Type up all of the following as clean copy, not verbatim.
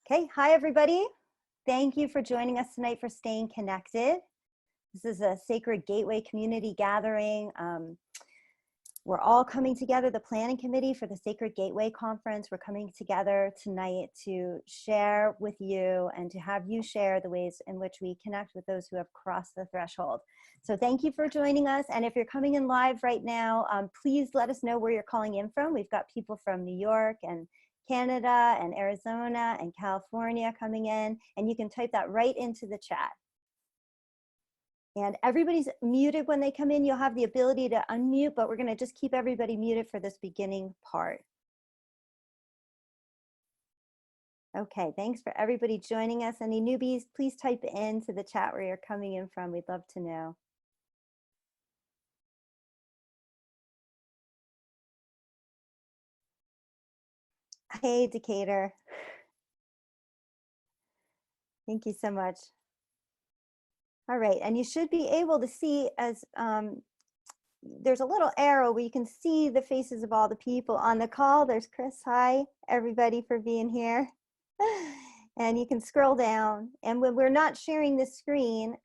Okay, hi everybody. Thank you for joining us tonight for Staying Connected. This is a Sacred Gateway community gathering. We're all coming together, the planning committee for the Sacred Gateway Conference. We're coming together tonight to share with you and to have you share the ways in which we connect with those who have crossed the threshold. So thank you for joining us. And if you're coming in live right now, please let us know where you're calling in from. We've got people from New York and Canada and Arizona and California coming in, and you can type that right into the chat. And everybody's muted when they come in. You'll have the ability to unmute, but we're going to just keep everybody muted for this beginning part. Okay, thanks for everybody joining us. Any newbies, please type into the chat where you're coming in from. We'd love to know. Hey, Decatur. Thank you so much. All right, and you should be able to see as there's a little arrow where you can see the faces of all the people on the call. There's Chris. Hi, everybody, for being here. And you can scroll down. And when we're not sharing the screen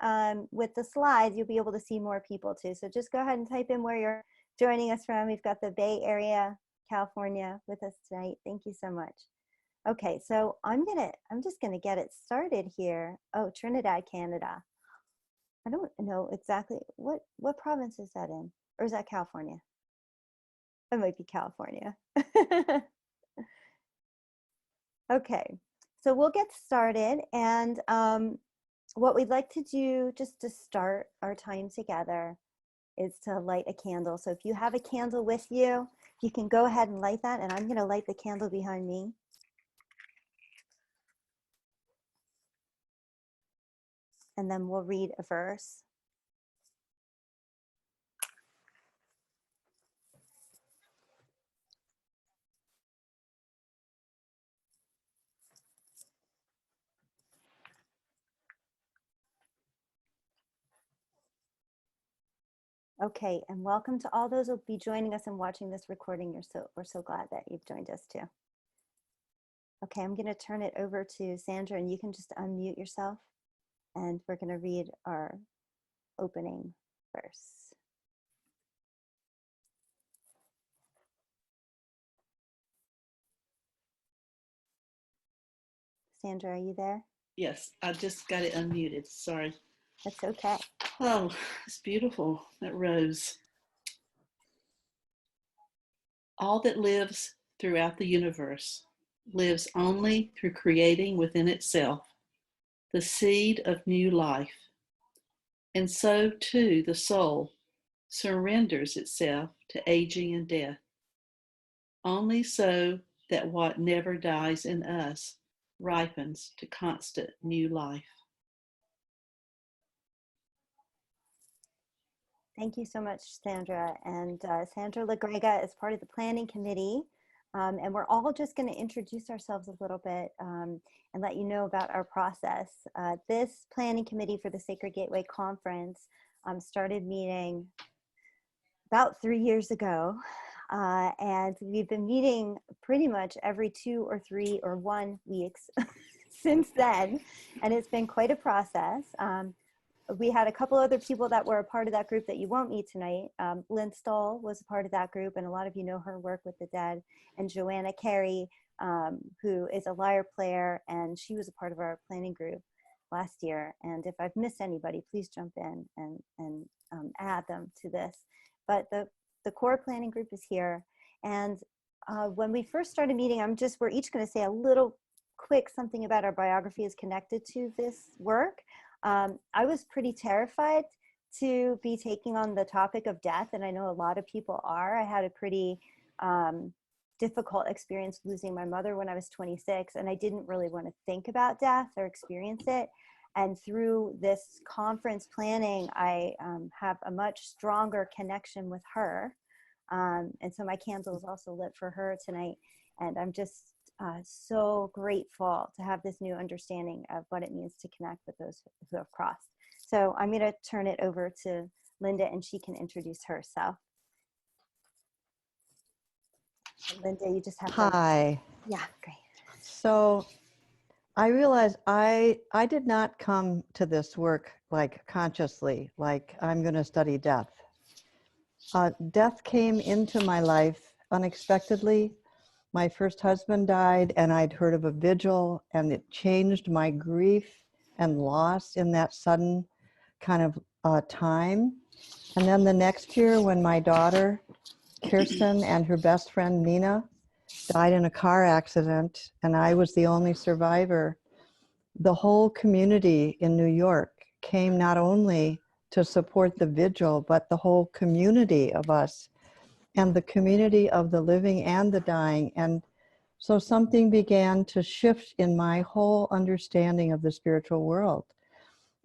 with the slides, you'll be able to see more people too. So just go ahead and type in where you're joining us from. We've got the Bay Area, California with us tonight. Thank you so much. Okay, so I'm just gonna get it started here. Oh, Trinidad, Canada. I don't know exactly what province is that in, or is that California? It might be California. Okay, so we'll get started, and what we'd like to do just to start our time together is to light a candle. So if you have a candle with you, you can go ahead and light that, and I'm going to light the candle behind me. And then we'll read a verse. Okay, and welcome to all those who will be joining us and watching this recording. We're so glad that you've joined us too. Okay, I'm going to turn it over to Sandra, and you can just unmute yourself, and we're going to read our opening verse. Sandra, are you there? Yes, I just got it unmuted. Sorry. That's okay. Oh, it's beautiful, that rose. All that lives throughout the universe lives only through creating within itself the seed of new life. And so, too, the soul surrenders itself to aging and death, only so that what never dies in us ripens to constant new life. Thank you so much, Sandra. And Sandra LaGrega is part of the planning committee. And we're all just going to introduce ourselves a little bit and let you know about our process. This planning committee for the Sacred Gateway Conference started meeting about 3 years ago. And we've been meeting pretty much every 2 or 3 or 1 weeks since then. And it's been quite a process. We had a couple other people that were a part of that group that you won't meet tonight. Lynn Stoll was a part of that group, and a lot of you know her work with the dead. And Joanna Carey, who is a lyre player, and she was a part of our planning group last year. And if I've missed anybody, please jump in and add them to this. But the core planning group is here. And when we first started meeting, we're each going to say a little quick something about our biographies connected to this work. I was pretty terrified to be taking on the topic of death, and I know a lot of people are. I had a pretty difficult experience losing my mother when I was 26, and I didn't really want to think about death or experience it. And through this conference planning, I have a much stronger connection with her. And so my candle is also lit for her tonight, and I'm just so grateful to have this new understanding of what it means to connect with those who have crossed. So I'm going to turn it over to Linda, and she can introduce herself. Linda, you just have to. Hi. Yeah, great. So I realized I did not come to this work like consciously, like I'm going to study death. Death came into my life unexpectedly. My first husband died, and I'd heard of a vigil, and it changed my grief and loss in that sudden kind of time. And then the next year, when my daughter, Kirsten, and her best friend, Nina, died in a car accident, and I was the only survivor, the whole community in New York came not only to support the vigil, but the whole community of us and the community of the living and the dying. And so something began to shift in my whole understanding of the spiritual world.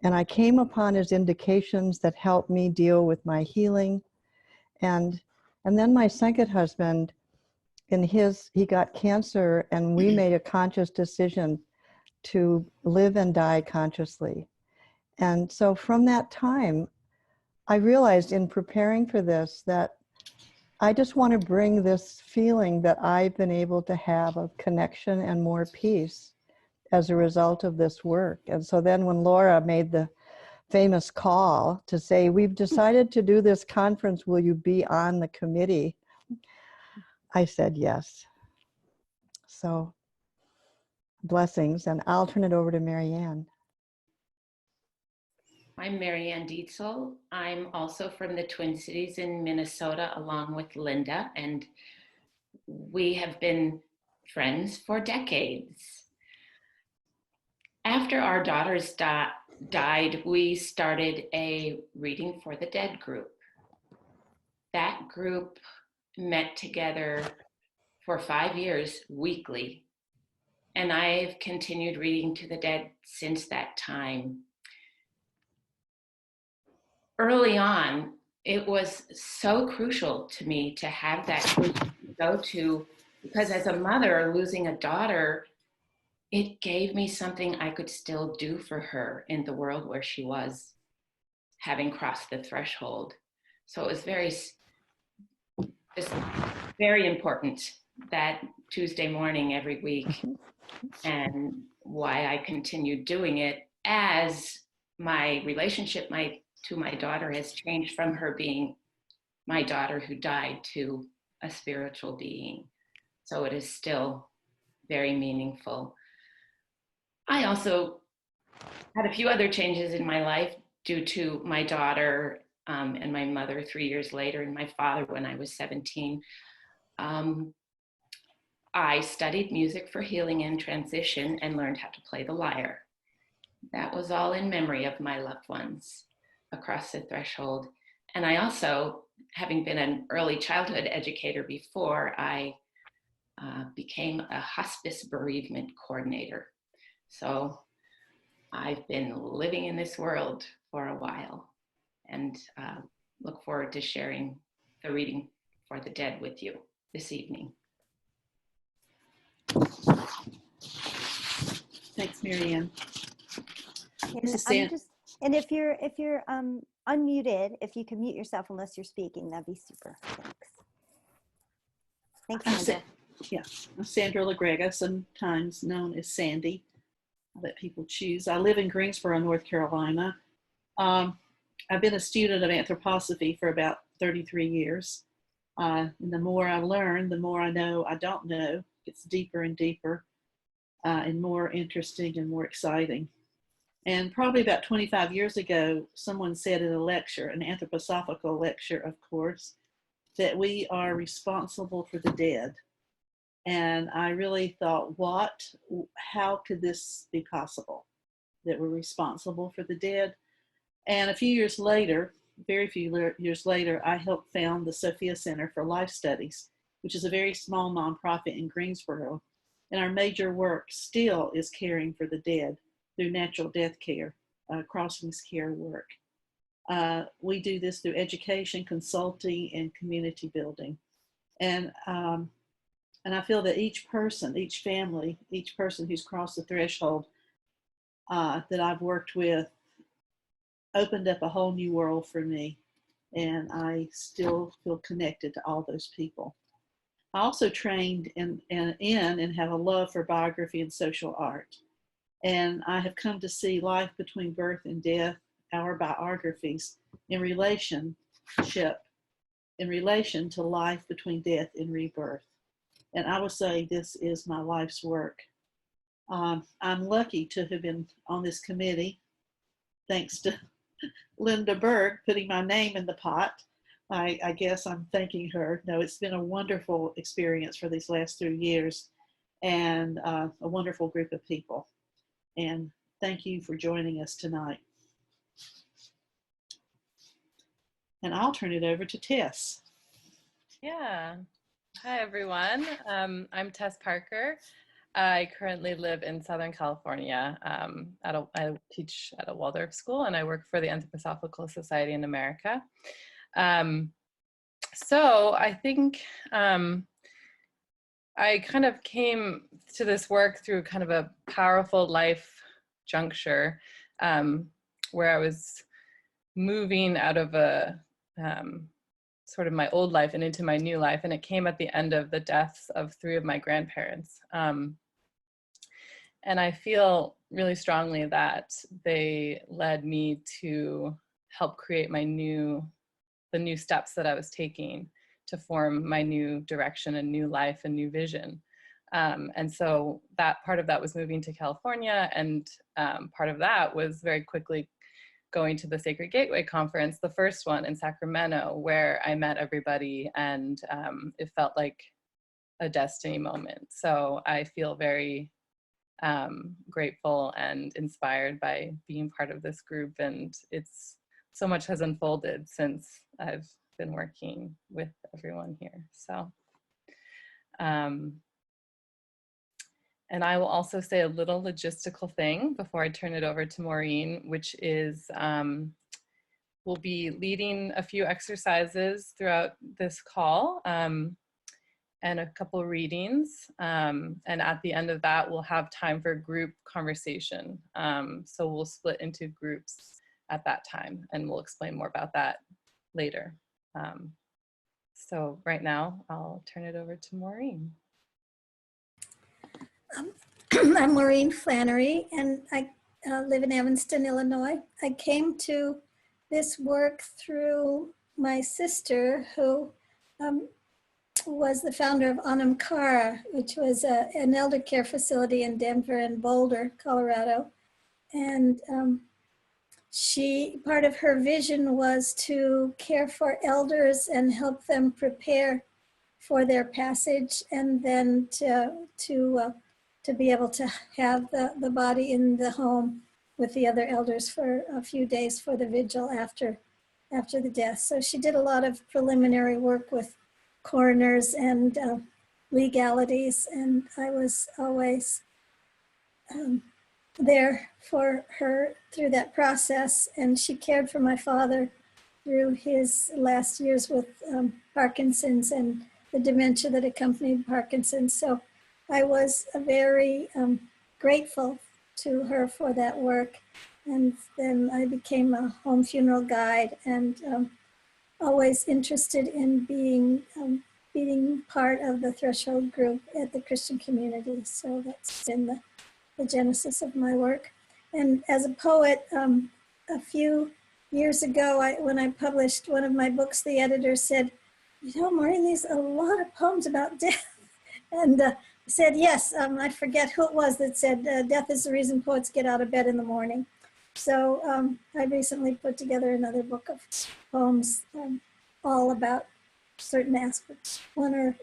And I came upon his indications that helped me deal with my healing. And then my second husband, he got cancer, and we made a conscious decision to live and die consciously. And so from that time, I realized in preparing for this that I just want to bring this feeling that I've been able to have of connection and more peace as a result of this work. And so then when Laura made the famous call to say, we've decided to do this conference, will you be on the committee? I said yes. So blessings, and I'll turn it over to Marianne. I'm Marianne Dietzel. I'm also from the Twin Cities in Minnesota, along with Linda, and we have been friends for decades. After our daughters died, we started a Reading for the Dead group. That group met together for 5 years weekly, and I've continued reading to the dead since that time. Early on, it was so crucial to me to have that group to go to, because as a mother losing a daughter, it gave me something I could still do for her in the world where she was, having crossed the threshold. So it was very important, that Tuesday morning every week, and why I continued doing it as my relationship to my daughter has changed from her being my daughter who died to a spiritual being. So it is still very meaningful. I also had a few other changes in my life due to my daughter and my mother 3 years later, and my father when I was 17. I studied music for healing and transition and learned how to play the lyre. That was all in memory of my loved ones across the threshold. And I also, having been an early childhood educator before, I became a hospice bereavement coordinator. So I've been living in this world for a while, and look forward to sharing the Reading for the Dead with you this evening. Thanks, Marianne. And if you're unmuted, if you can mute yourself unless you're speaking, that'd be super. Thanks. Thanks, Sandra. I'm Sandra LaGrega, sometimes known as Sandy. I'll let people choose. I live in Greensboro, North Carolina. I've been a student of anthroposophy for about 33 years. And the more I learn, the more I know I don't know. It's deeper and deeper and more interesting and more exciting. And probably about 25 years ago, someone said in a lecture, an anthroposophical lecture, of course, that we are responsible for the dead. And I really thought, how could this be possible, that we're responsible for the dead? And a few years later, very few years later, I helped found the Sophia Center for Life Studies, which is a very small nonprofit in Greensboro. And our major work still is caring for the dead through natural death care, crossings care work. We do this through education, consulting, and community building. And I feel that each person, each family, each person who's crossed the threshold that I've worked with opened up a whole new world for me. And I still feel connected to all those people. I also trained in and have a love for biography and social art. And I have come to see life between birth and death, our biographies, in relation to life between death and rebirth. And I would say this is my life's work. I'm lucky to have been on this committee, thanks to Linda Bergh putting my name in the pot. I guess I'm thanking her. No, it's been a wonderful experience for these last 3 years, and a wonderful group of people. And thank you for joining us tonight. And I'll turn it over to Tess. Yeah. Hi, everyone. I'm Tess Parker. I currently live in Southern California. I teach at a Waldorf school, and I work for the Anthroposophical Society in America. So I think I kind of came to this work through kind of a powerful life juncture where I was moving out of a sort of my old life and into my new life. And it came at the end of the deaths of 3 of my grandparents. And I feel really strongly that they led me to help create the new steps that I was taking to form my new direction and new life and new vision. And so that part of that was moving to California, and part of that was very quickly going to the Sacred Gateway Conference, the first one in Sacramento, where I met everybody, and it felt like a destiny moment. So I feel very grateful and inspired by being part of this group, and it's so much has unfolded since I've been working with everyone here. So and I will also say a little logistical thing before I turn it over to Maureen, which is we'll be leading a few exercises throughout this call and a couple of readings. And at the end of that, we'll have time for group conversation. So we'll split into groups at that time, and we'll explain more about that later. So right now, I'll turn it over to Maureen. I'm Maureen Flannery, and I live in Evanston, Illinois. I came to this work through my sister, who was the founder of Anamkara, which was an elder care facility in Denver and Boulder, Colorado. And part of her vision was to care for elders and help them prepare for their passage, and then to be able to have the body in the home with the other elders for a few days for the vigil after the death. So she did a lot of preliminary work with coroners and legalities, and I was always there for her through that process. And she cared for my father through his last years with Parkinson's and the dementia that accompanied Parkinson's. So I was very grateful to her for that work. And then I became a home funeral guide, and always interested in being part of the Threshold group at the Christian community. So that's been the genesis of my work. And as a poet, a few years ago, when I published one of my books, the editor said, "You know, Maureen, there's a lot of poems about death." And I said, yes, I forget who it was that said, death is the reason poets get out of bed in the morning. So I recently put together another book of poems all about certain aspects, one or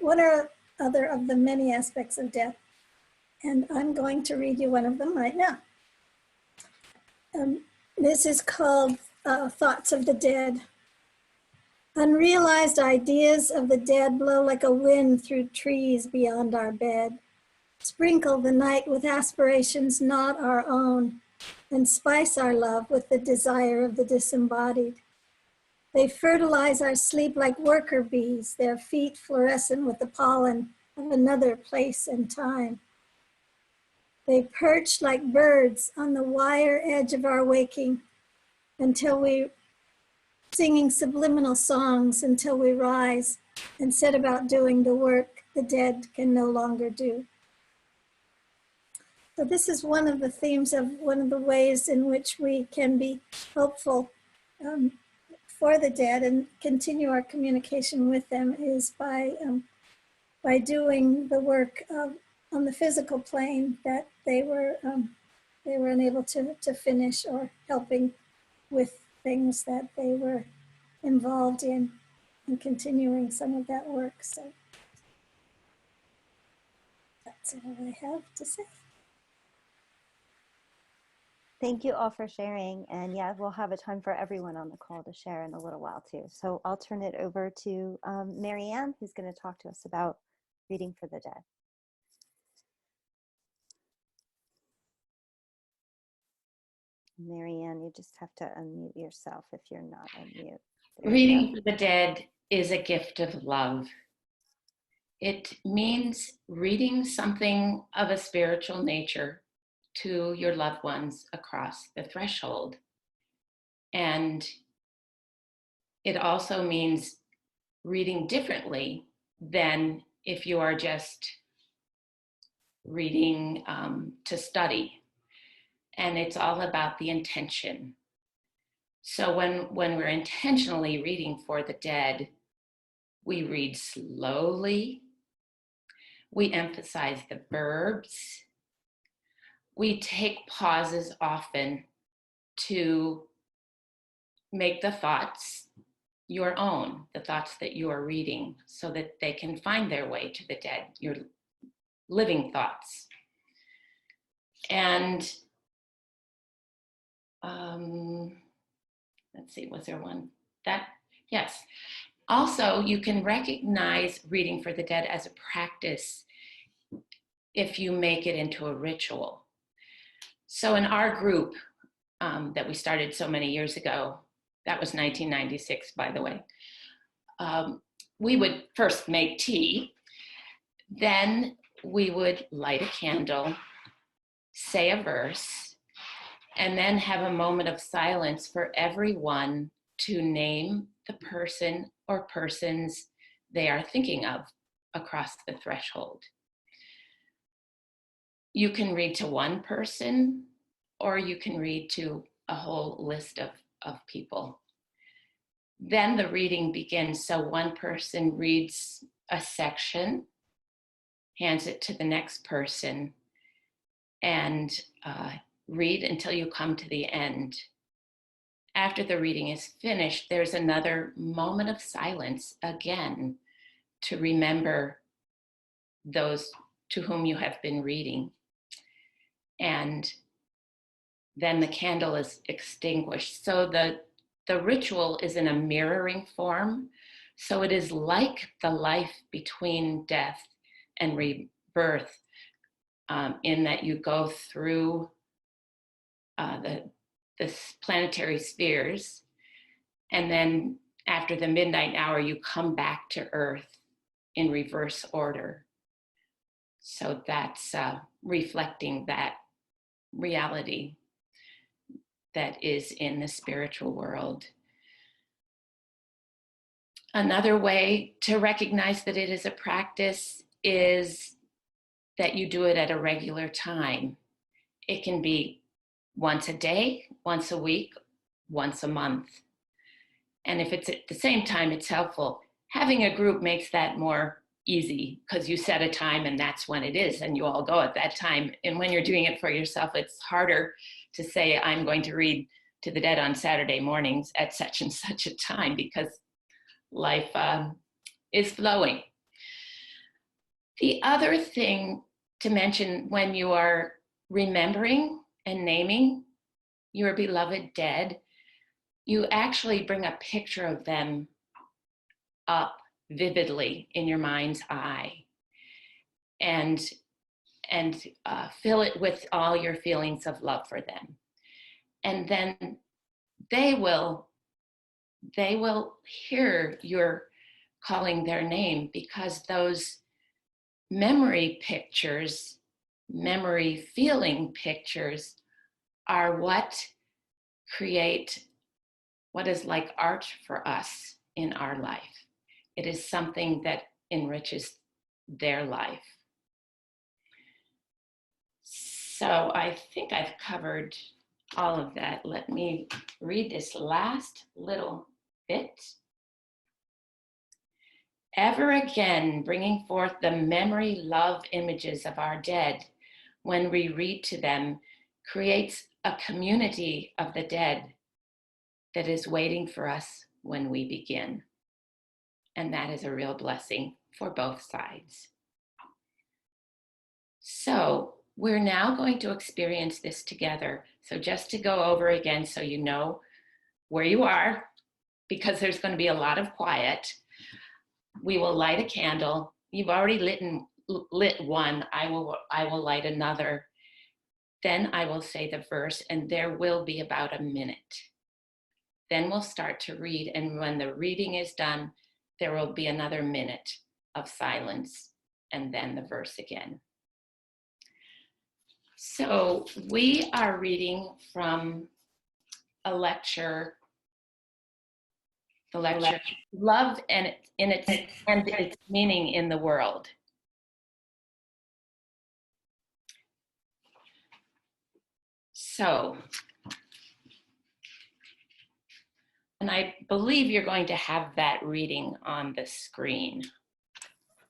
other of the many aspects of death. And I'm going to read you one of them right now. This is called Thoughts of the Dead. Unrealized ideas of the dead blow like a wind through trees beyond our bed. Sprinkle the night with aspirations not our own, and spice our love with the desire of the disembodied. They fertilize our sleep like worker bees, their feet fluorescent with the pollen of another place and time. They perch like birds on the wire edge of our waking until we singing subliminal songs until we rise and set about doing the work the dead can no longer do. So this is one of the themes of one of the ways in which we can be helpful for the dead and continue our communication with them is by doing the work on the physical plane that they were unable to finish, or helping with things that they were involved in and continuing some of that work. So that's all I have to say. Thank you all for sharing. And yeah, we'll have a time for everyone on the call to share in a little while too. So I'll turn it over to Marianne, who's going to talk to us about reading for the dead. Marianne, you just have to unmute yourself if you're not unmute. Reading for the dead is a gift of love. It means reading something of a spiritual nature to your loved ones across the threshold. And it also means reading differently than if you are just reading to study. And it's all about the intention. So when we're intentionally reading for the dead, we read slowly. We emphasize the verbs. We take pauses often to make the thoughts your own, the thoughts that you are reading, so that they can find their way to the dead, your living thoughts. And let's see, was there one? Yes. Also, you can recognize reading for the dead as a practice if you make it into a ritual. So in our group that we started so many years ago, that was 1996, by the way, we would first make tea, then we would light a candle, say a verse, and then have a moment of silence for everyone to name the person or persons they are thinking of across the threshold. You can read to one person, or you can read to a whole list of people. Then the reading begins. So one person reads a section, hands it to the next person, and read until you come to the end. After the reading is finished, there's another moment of silence again to remember those to whom you have been reading. And then the candle is extinguished. So the ritual is in a mirroring form. So it is like the life between death and rebirth, in that you go through the planetary spheres, and then after the midnight hour, you come back to Earth in reverse order. So that's reflecting that reality that is in the spiritual world. Another way to recognize that it is a practice is that you do it at a regular time. It can be once a day, once a week, once a month. And if it's at the same time, it's helpful. Having a group makes that more easy, because you set a time and that's when it is, and you all go at that time. And when you're doing it for yourself, it's harder to say, I'm going to read to the dead on Saturday mornings at such and such a time, because life is flowing. The other thing to mention when you are remembering and naming your beloved dead, you actually bring a picture of them up vividly in your mind's eye, and fill it with all your feelings of love for them. And then they will hear your calling their name, because those memory pictures, memory feeling pictures, are what create what is like art for us in our life. It is something that enriches their life. So I think I've covered all of that. Let me read this last little bit. Ever again, bringing forth the memory love images of our dead when we read to them creates a community of the dead that is waiting for us when we begin. And that is a real blessing for both sides. So we're now going to experience this together. So just to go over again so you know where you are, because there's going to be a lot of quiet. We will light a candle. You've already lit one. I will light another. Then I will say the verse, and there will be about a minute. Then we'll start to read, and when the reading is done, there will be another minute of silence, and then the verse again. So we are reading from a lecture, the lecture, Love and its Meaning in the World. So, and I believe you're going to have that reading on the screen.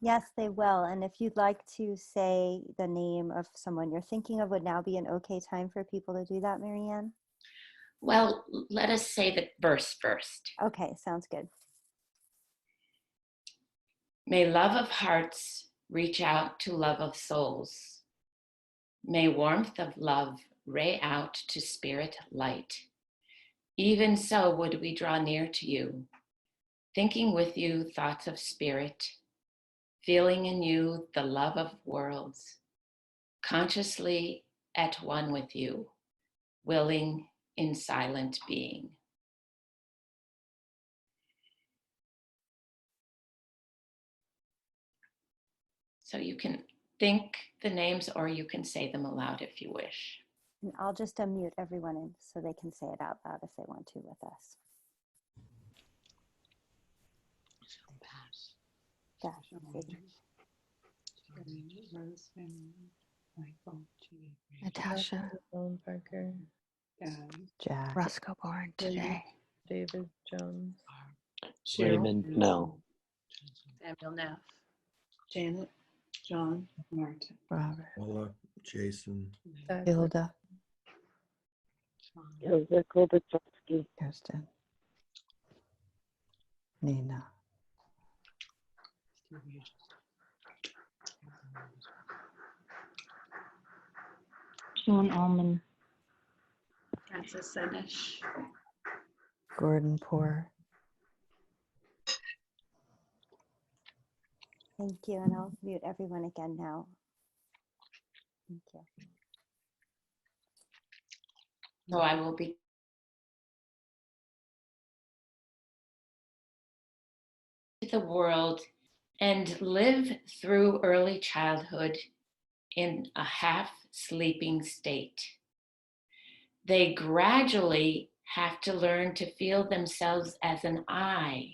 Yes, they will. And if you'd like to say the name of someone you're thinking of, would now be an okay time for people to do that, Marianne? Well, let us say the verse first. Okay, sounds good. May love of hearts reach out to love of souls. May warmth of love ray out to spirit light. Even so would we draw near to you, thinking with you thoughts of spirit, feeling in you the love of worlds, consciously at one with you, willing in silent being. So you can think the names or you can say them aloud if you wish. And I'll just unmute everyone in so they can say it out loud if they want to with us. Natasha, Parker, Jack. Roscoe born today. David Jones, Raymond, no. Samuel Neff. Janet, John, Martin. Robert. Paula, Jason, Hilda. Kirsten. Nina. Sean Allman. Francis Senish. Gordon Poor. Thank you, and I'll mute everyone again now. Thank you. So I will be the world and live through early childhood in a half sleeping state. They gradually have to learn to feel themselves as an I,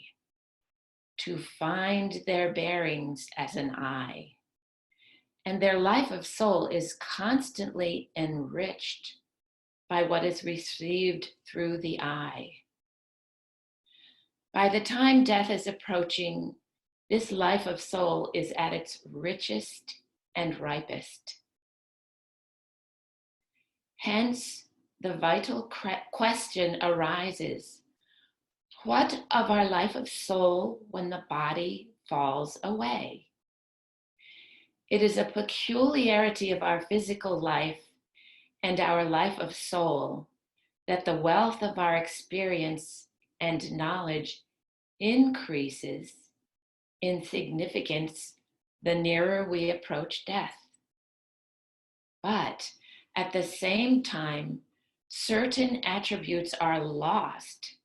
to find their bearings as an I. And their life of soul is constantly enriched by what is received through the I. By the time death is approaching, this life of soul is at its richest and ripest. Hence, the vital question arises: what of our life of soul when the body falls away? It is a peculiarity of our physical life and our life of soul that the wealth of our experience and knowledge increases in significance the nearer we approach death. But at the same time, certain attributes are lost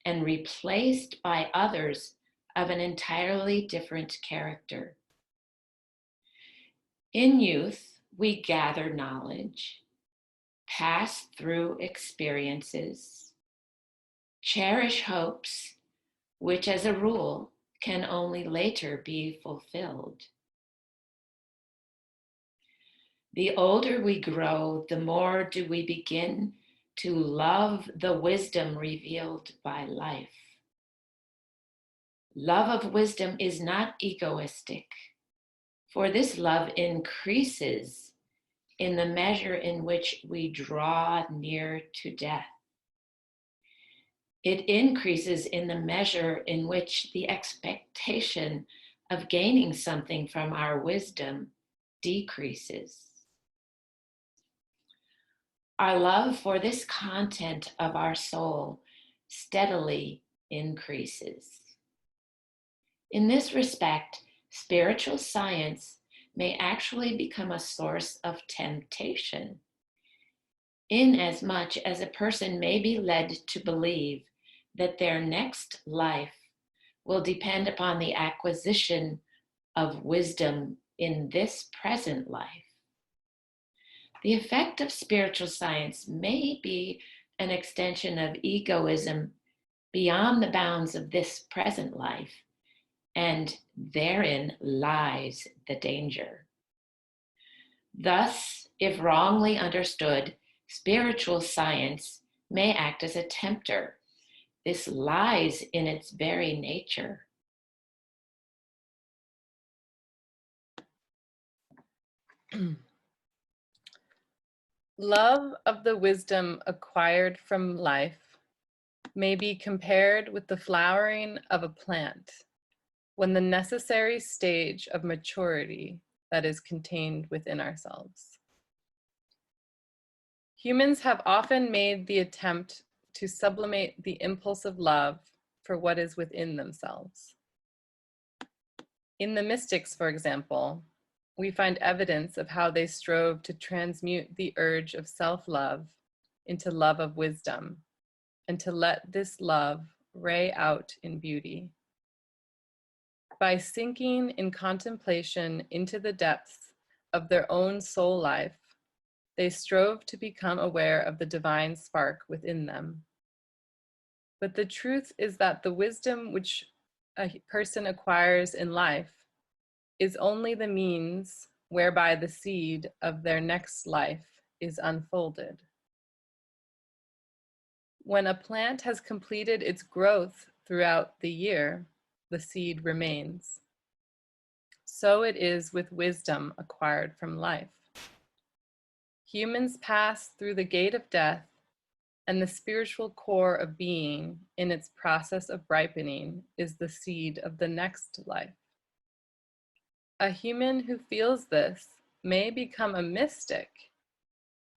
and replaced by others of an entirely different character. In youth, we gather knowledge, pass through experiences, cherish hopes, which as a rule can only later be fulfilled. The older we grow, the more do we begin to love the wisdom revealed by life. Love of wisdom is not egoistic, for this love increases in the measure in which we draw near to death. It increases in the measure in which the expectation of gaining something from our wisdom decreases. Our love for this content of our soul steadily increases. In this respect, spiritual science may actually become a source of temptation, inasmuch as a person may be led to believe that their next life will depend upon the acquisition of wisdom in this present life. The effect of spiritual science may be an extension of egoism beyond the bounds of this present life, and therein lies the danger. Thus, if wrongly understood, spiritual science may act as a tempter. This lies in its very nature. Love of the wisdom acquired from life may be compared with the flowering of a plant when the necessary stage of maturity that is contained within ourselves. Humans have often made the attempt to sublimate the impulse of love for what is within themselves. In the mystics, for example, we find evidence of how they strove to transmute the urge of self-love into love of wisdom, and to let this love ray out in beauty. By sinking in contemplation into the depths of their own soul life, they strove to become aware of the divine spark within them. But the truth is that the wisdom which a person acquires in life is only the means whereby the seed of their next life is unfolded. When a plant has completed its growth throughout the year, the seed remains. So it is with wisdom acquired from life. Humans pass through the gate of death, and the spiritual core of being in its process of ripening is the seed of the next life. A human who feels this may become a mystic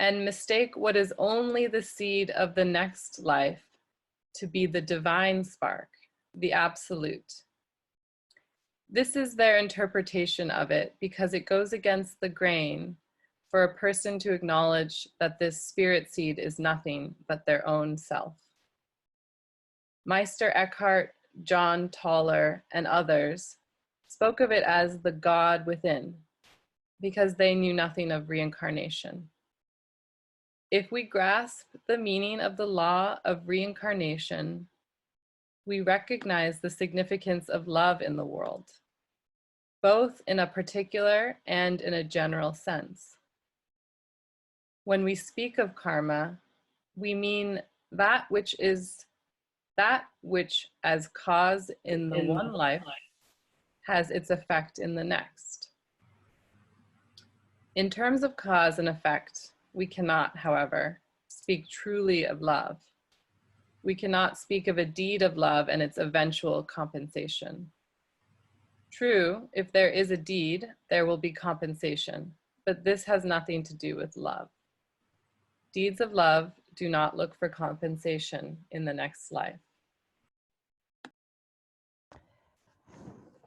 and mistake what is only the seed of the next life to be the divine spark, the absolute. This is their interpretation of it because it goes against the grain for a person to acknowledge that this spirit seed is nothing but their own self. Meister Eckhart, John Tauler, and others spoke of it as the God within because they knew nothing of reincarnation. If we grasp the meaning of the law of reincarnation, we recognize the significance of love in the world, both in a particular and in a general sense. When we speak of karma, we mean that which as cause in the one life has its effect in the next. In terms of cause and effect, we cannot, however, speak truly of love. We cannot speak of a deed of love and its eventual compensation. True, if there is a deed, there will be compensation, but this has nothing to do with love. Deeds of love do not look for compensation in the next life.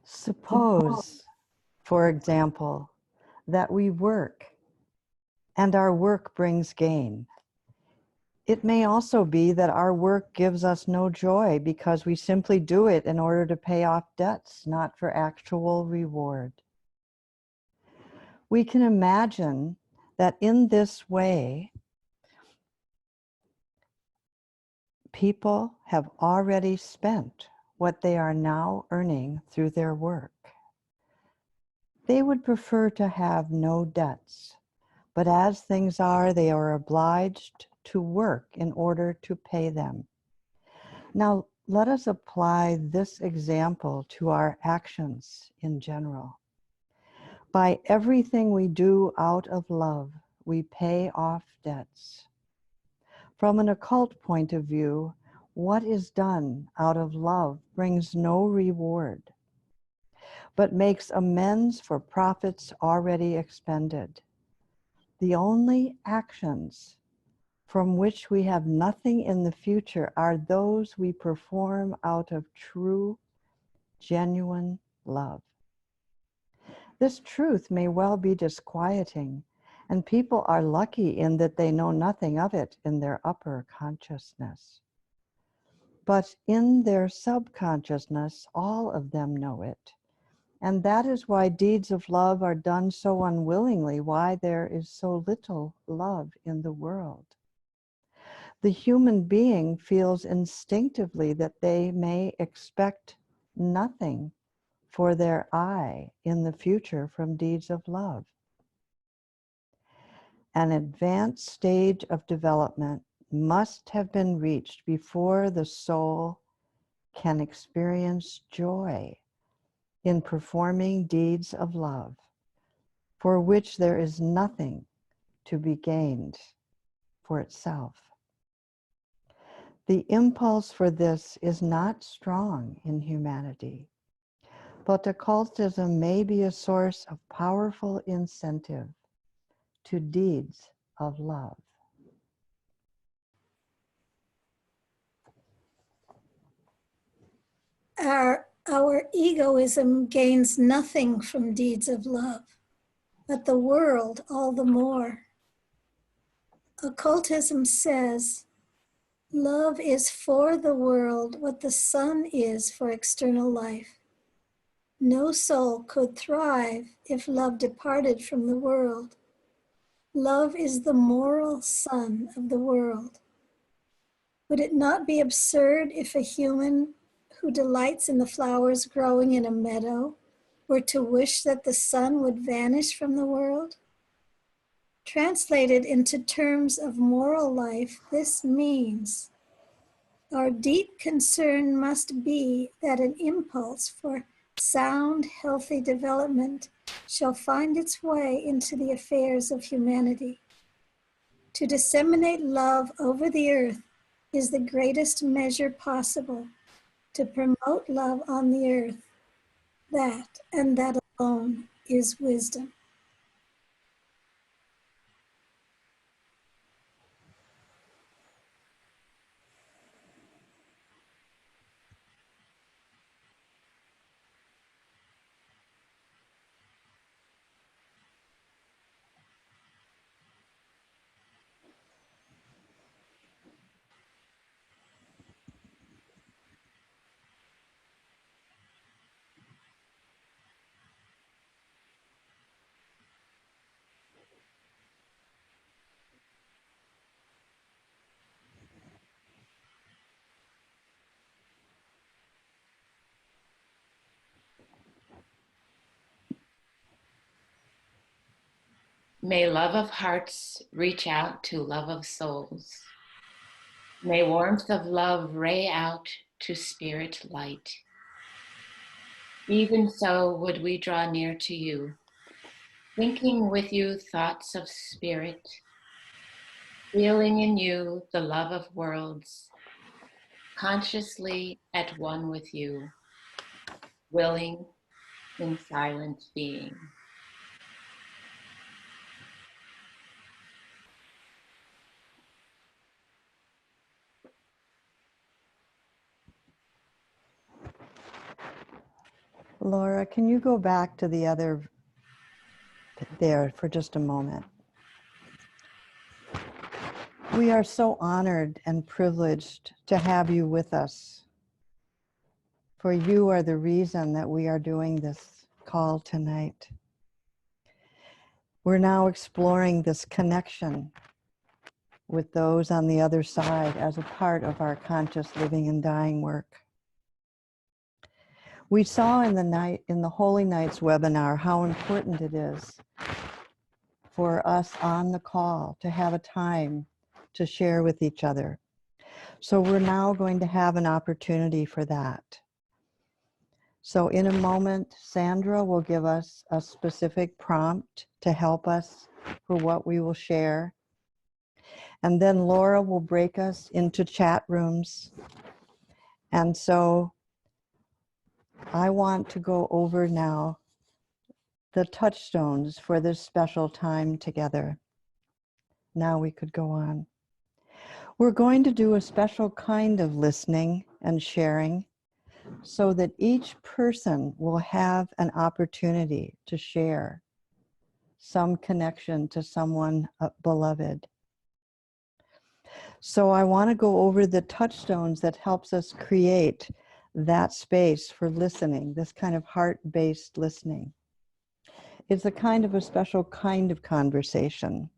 Suppose, for example, that we work and our work brings gain. It may also be that our work gives us no joy because we simply do it in order to pay off debts, not for actual reward. We can imagine that in this way, people have already spent what they are now earning through their work. They would prefer to have no debts, But as things are, they are obliged to work in order to pay them. Now, let us apply this example to our actions in general. By everything we do out of love, we pay off debts. From an occult point of view, what is done out of love brings no reward, but makes amends for profits already expended. The only actions from which we have nothing in the future are those we perform out of true, genuine love. This truth may well be disquieting, and people are lucky in that they know nothing of it in their upper consciousness. But in their subconsciousness, all of them know it. And that is why deeds of love are done so unwillingly, why there is so little love in the world. The human being feels instinctively that they may expect nothing for their I in the future from deeds of love. An advanced stage of development must have been reached before the soul can experience joy in performing deeds of love, for which there is nothing to be gained for itself. The impulse for this is not strong in humanity, but occultism may be a source of powerful incentive to deeds of love. Our egoism gains nothing from deeds of love, but the world all the more. Occultism says, love is for the world what the sun is for external life. No soul could thrive if love departed from the world. Love is the moral sun of the world. Would it not be absurd if a human who delights in the flowers growing in a meadow were to wish that the sun would vanish from the world? Translated into terms of moral life, this means our deep concern must be that an impulse for sound, healthy development shall find its way into the affairs of humanity. To disseminate love over the earth is the greatest measure possible to promote love on the earth. That, and that alone, is wisdom. May love of hearts reach out to love of souls. May warmth of love ray out to spirit light. Even so would we draw near to you, thinking with you thoughts of spirit, feeling in you the love of worlds, consciously at one with you, willing in silent being. Laura, can you go back to the other there for just a moment? We are so honored and privileged to have you with us, for you are the reason that we are doing this call tonight. We're now exploring this connection with those on the other side as a part of our conscious living and dying work. We saw in the Holy Nights webinar how important it is for us on the call to have a time to share with each other. So we're now going to have an opportunity for that. So in a moment, Sandra will give us a specific prompt to help us for what we will share. And then Laura will break us into chat rooms. And so I want to go over now the touchstones for this special time together. Now we could go on. We're going to do a special kind of listening and sharing so that each person will have an opportunity to share some connection to someone beloved. So I want to go over the touchstones that helps us create that space for listening, this kind of heart-based listening. It's a special kind of conversation.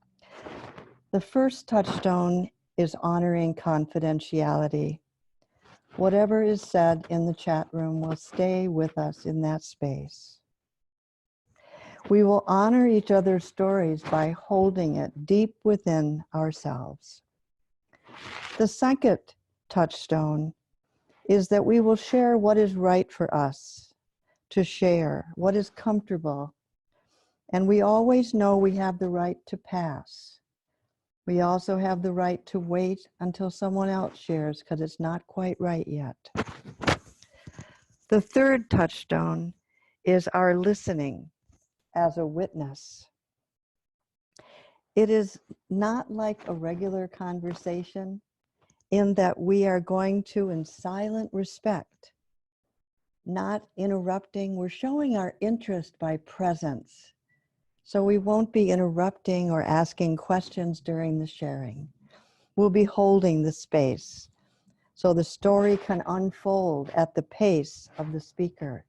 The first touchstone is honoring confidentiality. Whatever is said in the chat room will stay with us in that space. We will honor each other's stories by holding it deep within ourselves. The second touchstone is that we will share what is right for us to share, what is comfortable. And we always know we have the right to pass. We also have the right to wait until someone else shares because it's not quite right yet. The third touchstone is our listening as a witness. It is not like a regular conversation in that we are going to, in silent respect, not interrupting, we're showing our interest by presence. So we won't be interrupting or asking questions during the sharing. We'll be holding the space so the story can unfold at the pace of the speaker.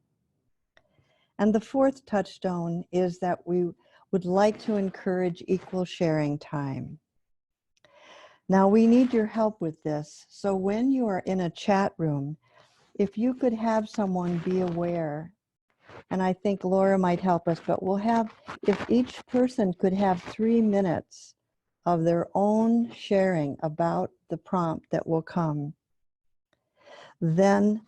And the fourth touchstone is that we would like to encourage equal sharing time. Now we need your help with this. So when you are in a chat room, if you could have someone be aware, and I think Laura might help us, but we'll have, if each person could have 3 minutes of their own sharing about the prompt that will come, then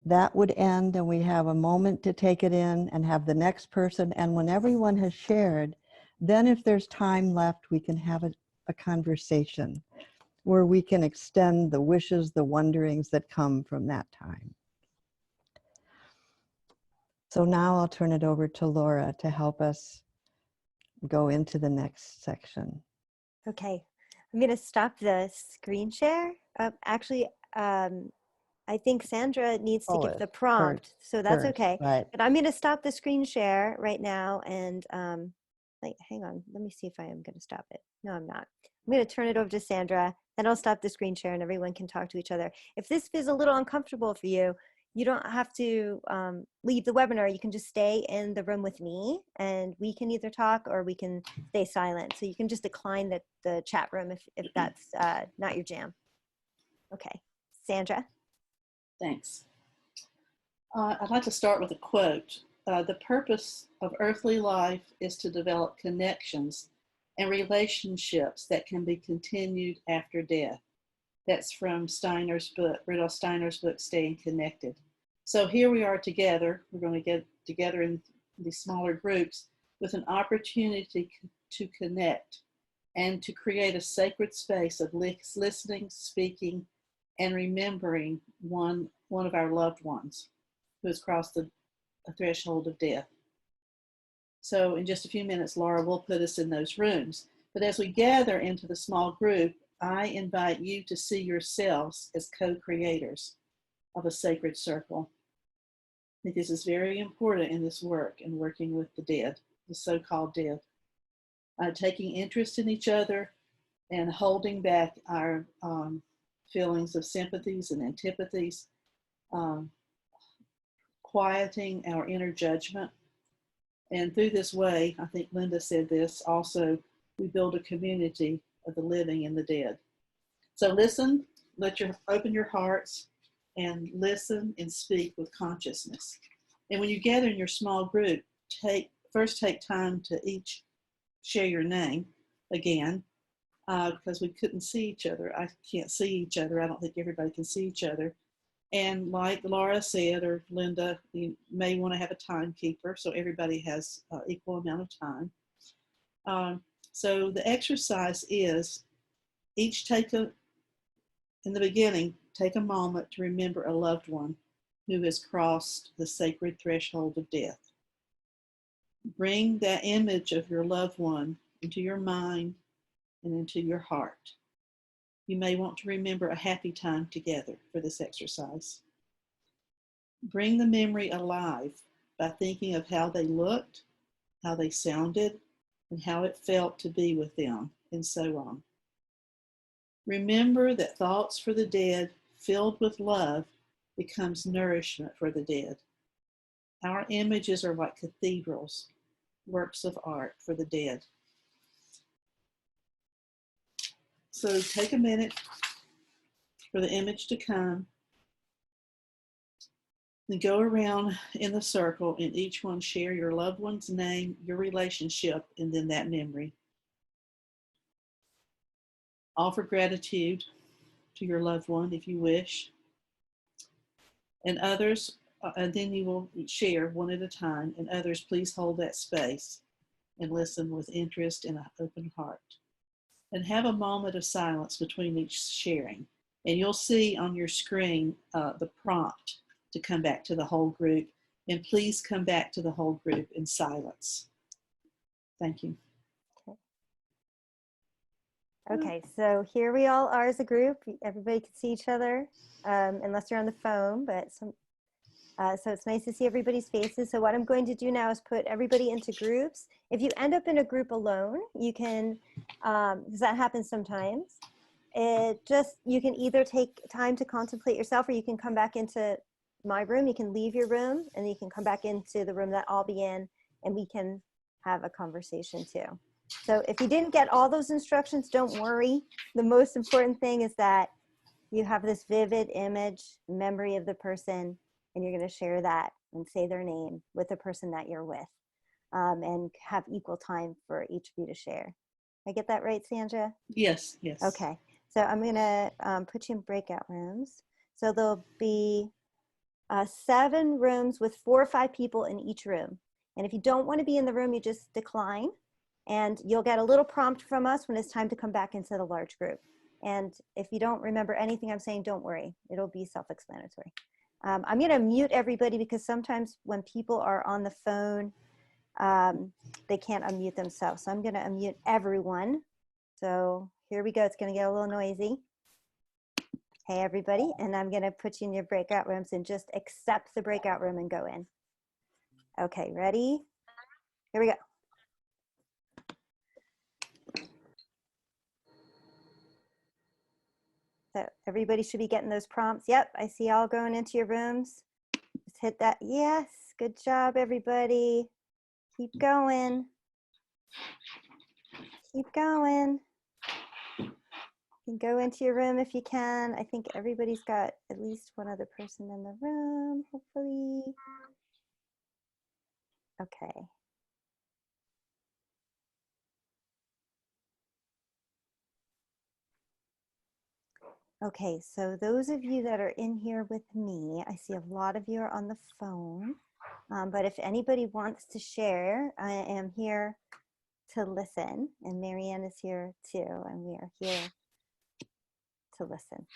that would end and we have a moment to take it in and have the next person. And when everyone has shared, then if there's time left, we can have a conversation where we can extend the wishes, the wonderings that come from that time. So now I'll turn it over to Laura to help us go into the next section. Okay, I'm going to stop the screen share. I think Sandra needs to give the prompt, so that's okay. Right. But I'm going to stop the screen share right now and hang on, let me see if I am going to stop it. No, I'm not. I'm going to turn it over to Sandra, then I'll stop the screen share and everyone can talk to each other. If this feels a little uncomfortable for you, you don't have to leave the webinar. You can just stay in the room with me and we can either talk or we can stay silent. So you can just decline the chat room if that's not your jam. Okay, Sandra. Thanks. I'd like to start with a quote. The purpose of earthly life is to develop connections and relationships that can be continued after death. That's from Rudolf Steiner's book, Staying Connected. So here we are together. We're going to get together in these smaller groups with an opportunity to connect and to create a sacred space of listening, speaking, and remembering one of our loved ones who has crossed the threshold of death. So in just a few minutes, Laura will put us in those rooms. But as we gather into the small group, I invite you to see yourselves as co-creators of a sacred circle. I think this is very important in this work and working with the dead, the so-called dead. Taking interest in each other and holding back our feelings of sympathies and antipathies, quieting our inner judgment. And through this way, I think Linda said this also, we build a community of the living and the dead. So listen, open your hearts and listen and speak with consciousness. And when you gather in your small group, first take time to each share your name again because we couldn't see each other. I can't see each other. I don't think everybody can see each other. And like Laura said, or Linda, you may want to have a timekeeper so everybody has equal amount of time. So the exercise is each in the beginning, take a moment to remember a loved one who has crossed the sacred threshold of death. Bring that image of your loved one into your mind and into your heart. You may want to remember a happy time together for this exercise. Bring the memory alive by thinking of how they looked, how they sounded, and how it felt to be with them, and so on. Remember that thoughts for the dead filled with love becomes nourishment for the dead. Our images are like cathedrals, works of art for the dead. So take a minute for the image to come and go around in the circle and each one share your loved one's name, your relationship, and then that memory. Offer gratitude to your loved one if you wish. And others, and then you will share one at a time, and others, please hold that space and listen with interest and an open heart. And have a moment of silence between each sharing. And you'll see on your screen the prompt to come back to the whole group. And please come back to the whole group in silence. Thank you. Okay, so here we all are as a group. Everybody can see each other, unless you're on the phone, but so it's nice to see everybody's faces. So what I'm going to do now is put everybody into groups. If you end up in a group alone, you can, because that happens sometimes, you can either take time to contemplate yourself, or you can come back into my room. You can leave your room and you can come back into the room that I'll be in, and we can have a conversation too. So if you didn't get all those instructions, don't worry. The most important thing is that you have this vivid image, memory of the person, and you're going to share that and say their name with the person that you're with, and have equal time for each of you to share. I get that right, Sandra? Yes, yes. Okay, so I'm going to put you in breakout rooms. So there'll be 7 rooms with 4 or 5 people in each room. And if you don't want to be in the room, you just decline. And you'll get a little prompt from us when it's time to come back into the large group. And if you don't remember anything I'm saying, don't worry. It'll be self-explanatory. I'm going to mute everybody because sometimes when people are on the phone, they can't unmute themselves. So I'm going to unmute everyone. So here we go. It's going to get a little noisy. Hey, everybody. And I'm going to put you in your breakout rooms and just accept the breakout room and go in. Okay, ready? Here we go. So everybody should be getting those prompts. Yep, I see y'all going into your rooms. Just hit that. Yes, good job, everybody. Keep going. Keep going. You can go into your room if you can. I think everybody's got at least one other person in the room, hopefully. Okay. Okay, so those of you that are in here with me, I see a lot of you are on the phone, but if anybody wants to share, I am here to listen, and Marianne is here too, and we are here to listen.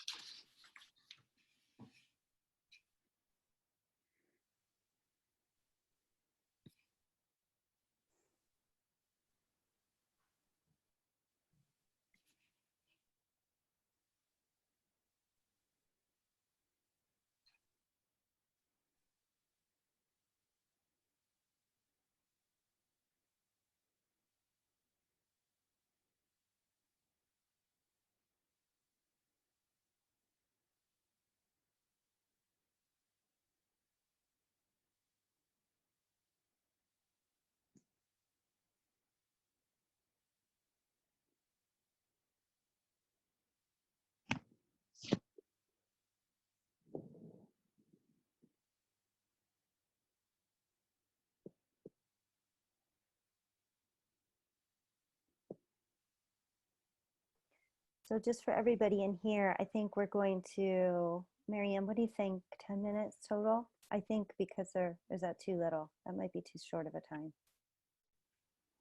So just for everybody in here, I think we're going to, Marianne, what do you think? 10 minutes total? I think because is that too little? That might be too short of a time.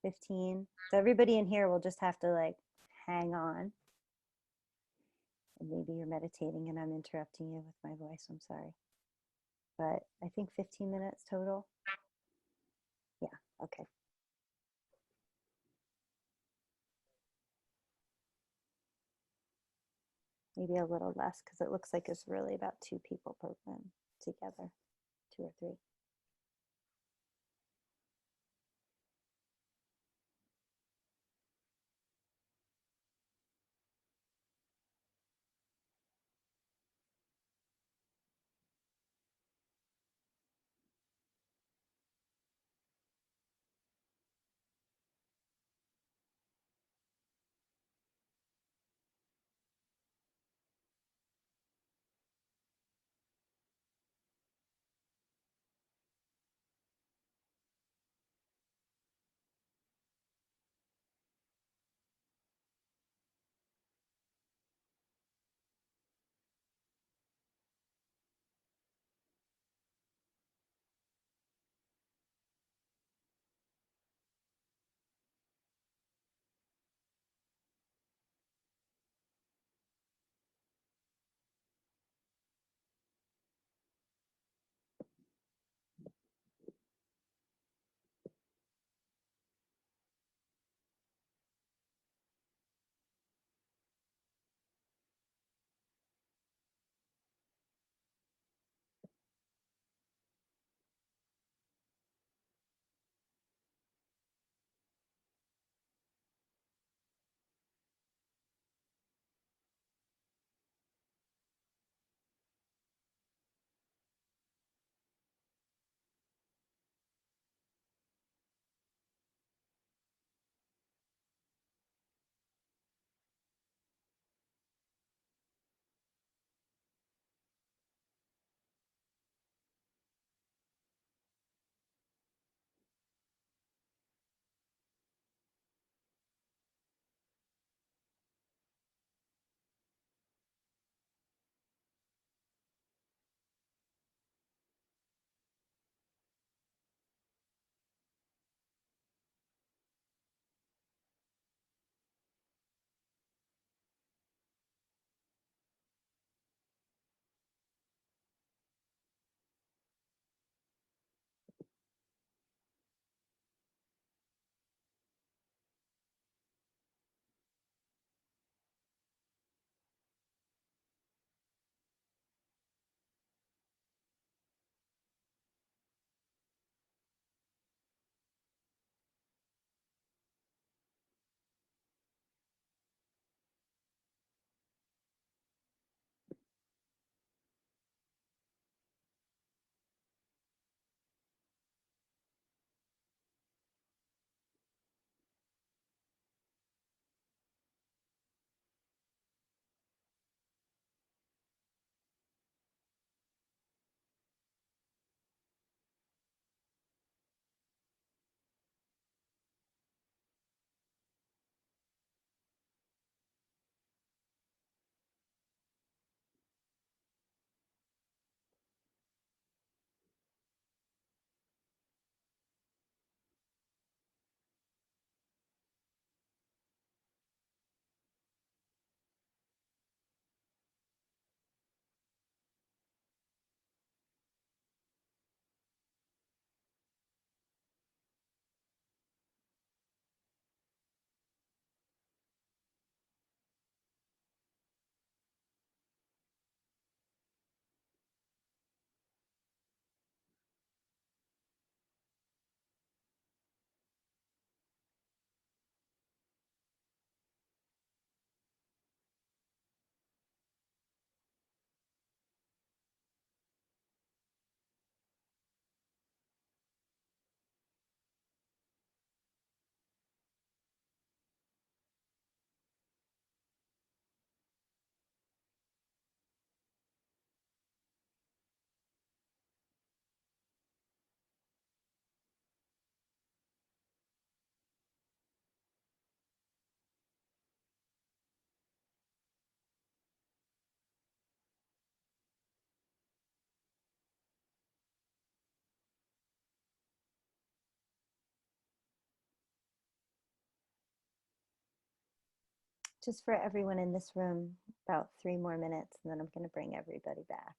15. So everybody in here will just have to like hang on. And maybe you're meditating and I'm interrupting you with my voice. I'm sorry. But I think 15 minutes total. Yeah, okay. Maybe a little less because it looks like it's really about 2 people per room together, 2 or 3. just for everyone in this room, about 3 more minutes, and then I'm going to bring everybody back.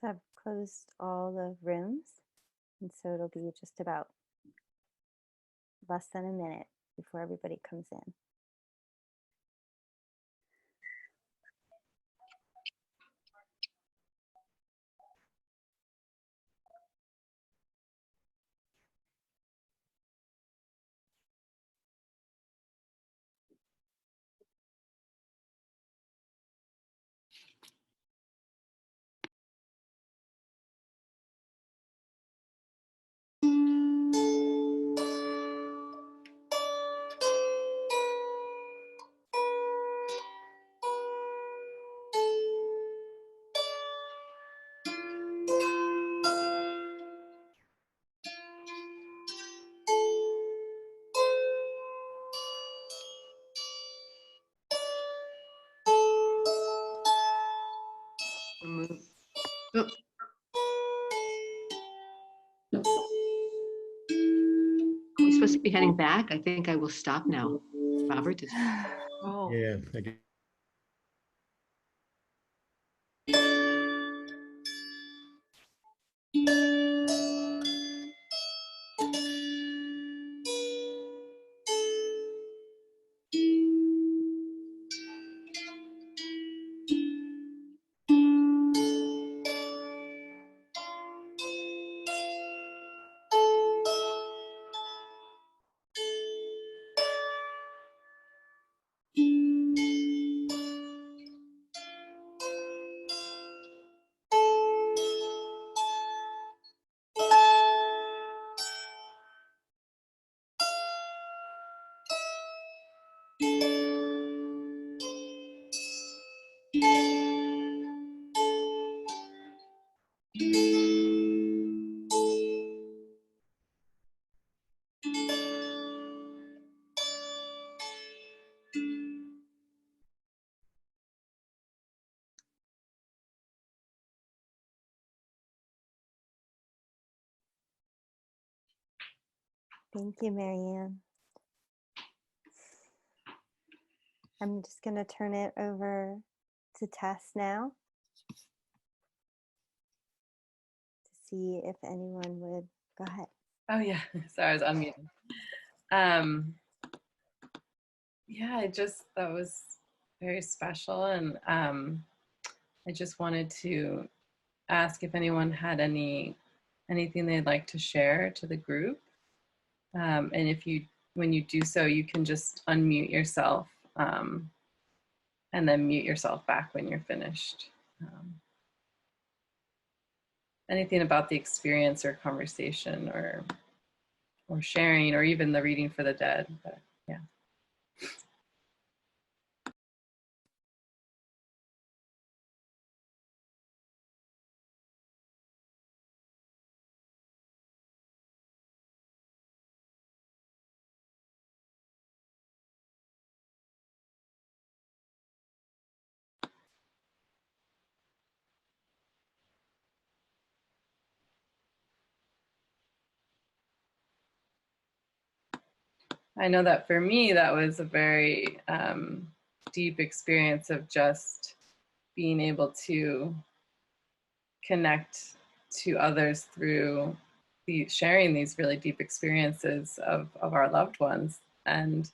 So I've closed all the rooms, and so it'll be just about less than a minute before everybody comes in. Oh, we're supposed to be heading back. I think I will stop now. Robert is. Oh. Yeah, I guess. Thank you, Marianne. I'm just going to turn it over to Tess now to see if anyone would go ahead. Oh yeah, sorry, I was unmuted. Yeah, that was very special, and I just wanted to ask if anyone had anything they'd like to share to the group, and when you do so, you can just unmute yourself, and then mute yourself back when you're finished. Anything about the experience or conversation or sharing, or even the reading for the dead, but yeah. I know that for me, that was a very deep experience of just being able to connect to others through sharing these really deep experiences of our loved ones. And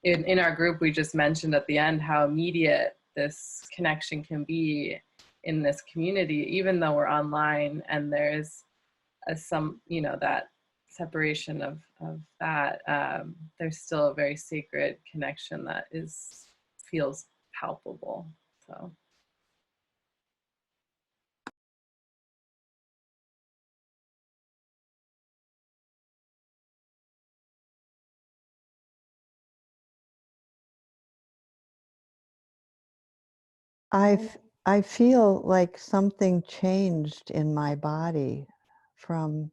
in our group, we just mentioned at the end how immediate this connection can be in this community, even though we're online, and there's that separation of that, there's still a very sacred connection that feels palpable. So. I feel like something changed in my body from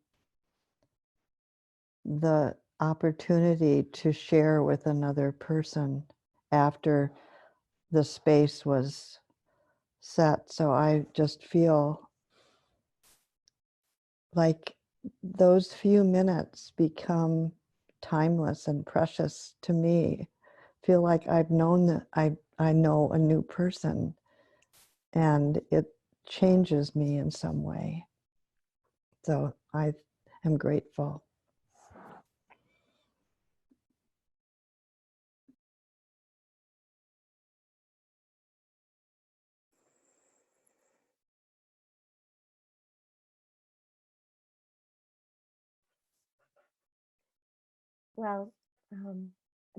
the opportunity to share with another person after the space was set. So I just feel like those few minutes become timeless and precious to me. Feel like I've known that I know a new person, and it changes me in some way. So I am grateful. Well,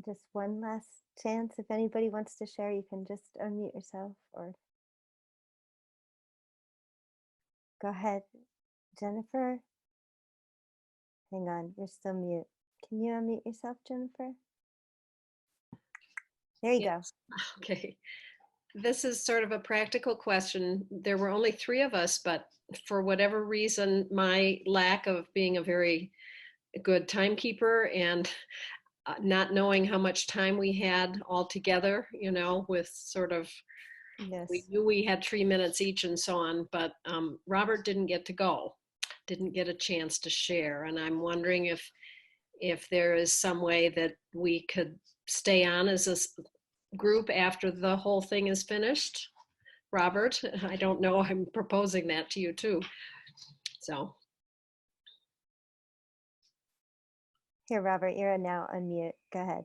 just one last chance. If anybody wants to share, you can just unmute yourself or go ahead. Jennifer, hang on, you're still mute. Can you unmute yourself, Jennifer? There you go. Okay. This is sort of a practical question. There were only 3 of us, but for whatever reason, my lack of being a very good timekeeper and not knowing how much time we had all together, with sort of, Yes. We knew we had 3 minutes each and so on, but Robert didn't get a chance to share. And I'm wondering if there is some way that we could stay on as a group after the whole thing is finished. Robert, I don't know, I'm proposing that to you too. So. Here, Robert, you're now unmute. Go ahead.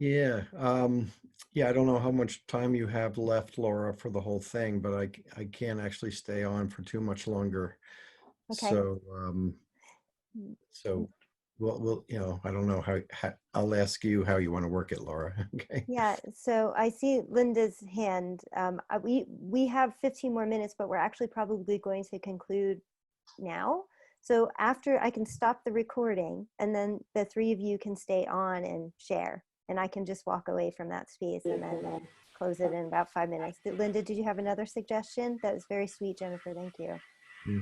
Yeah, I don't know how much time you have left, Laura, for the whole thing, but I can't actually stay on for too much longer. Okay. So we'll I don't know how I'll ask you how you want to work it, Laura. Okay. Yeah, so I see Linda's hand. We have 15 more minutes, but we're actually probably going to conclude now. So after I can stop the recording, and then the 3 of you can stay on and share, and I can just walk away from that space and then close it in about 5 minutes. Linda, did you have another suggestion? That was very sweet, Jennifer. Thank you.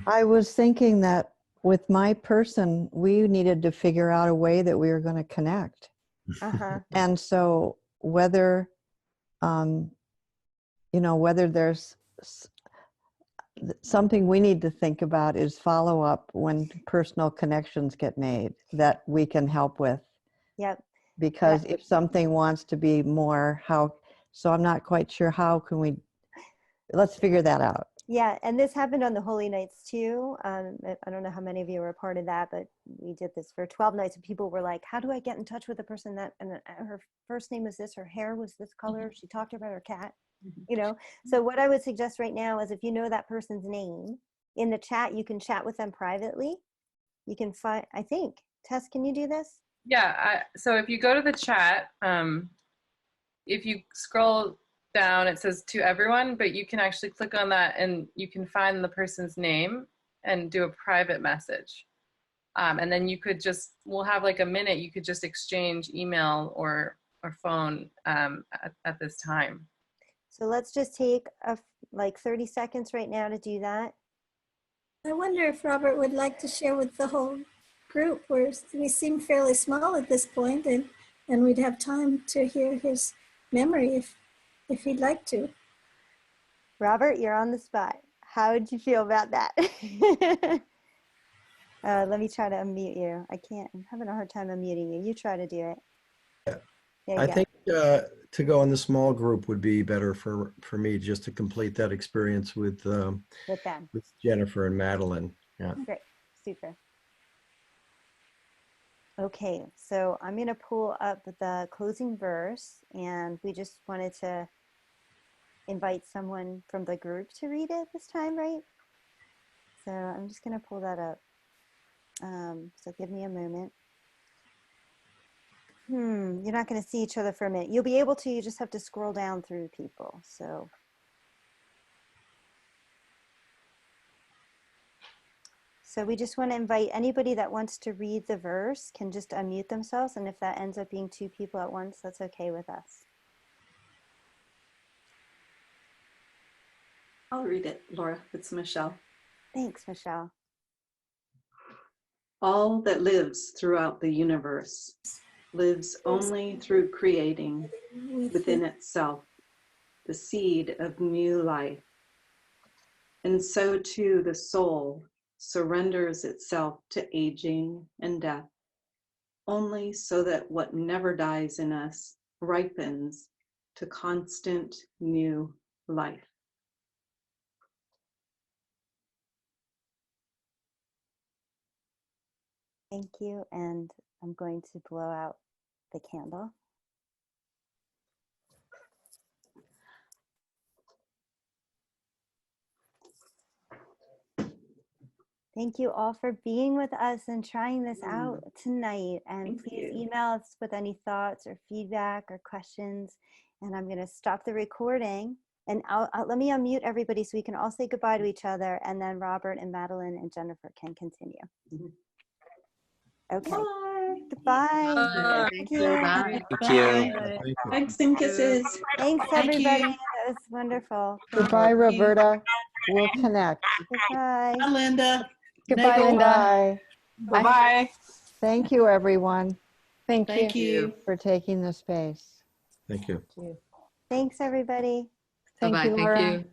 I was thinking that with my person, we needed to figure out a way that we were going to connect. And so whether, whether there's something we need to think about is follow up when personal connections get made that we can help with. Yep. Because if something wants to be more, so I'm not quite sure how can we, let's figure that out. Yeah, and this happened on the Holy Nights too. I don't know how many of you were a part of that, but we did this for 12 nights, and people were like, how do I get in touch with the person that, and her first name was this, her hair was this color, she talked about her cat, you know? So what I would suggest right now is if you know that person's name, in the chat, you can chat with them privately. You can find, I think, Tess, can you do this? Yeah, so if you go to the chat, if you scroll down, it says to everyone, but you can actually click on that and you can find the person's name and do a private message. And then you could just, we'll have like a minute, you could just exchange email or phone at this time. So let's just take like 30 seconds right now to do that. I wonder if Robert would like to share with the whole group, where we seem fairly small at this point, and we'd have time to hear his memory if he'd like to. Robert, you're on the spot. How would you feel about that? Let me try to unmute you. I can't, I'm having a hard time unmuting you. You try to do it. Yeah. I think to go in the small group would be better for me, just to complete that experience with them, with Jennifer and Madeline. Yeah. Great, super. Okay, so I'm going to pull up the closing verse, and we just wanted to invite someone from the group to read it this time, right? So I'm just going to pull that up. So give me a moment. You're not going to see each other for a minute. You'll be able to, you just have to scroll down through people. So we just want to invite anybody that wants to read the verse can just unmute themselves. And if that ends up being 2 people at once, that's okay with us. I'll read it, Laura. It's Michelle. Thanks, Michelle. All that lives throughout the universe lives only through creating within itself the seed of new life. And so too the soul surrenders itself to aging and death, only so that what never dies in us ripens to constant new life. Thank you, and I'm going to blow out the candle. Thank you all for being with us and trying this out tonight. And please email us with any thoughts or feedback or questions. And I'm going to stop the recording. And let me unmute everybody so we can all say goodbye to each other. And then Robert and Madeline and Jennifer can continue. Okay. Bye. Goodbye. Thank you. Thank you. Hugs and kisses. Thanks, everybody. That was wonderful. Goodbye, Roberta. We'll connect. Goodbye. Hi, Linda. Goodbye, Linda. Bye-bye. Thank you, everyone. Thank you for taking the space. Thank you. Thanks, everybody. Thank you, Laura. Thank you.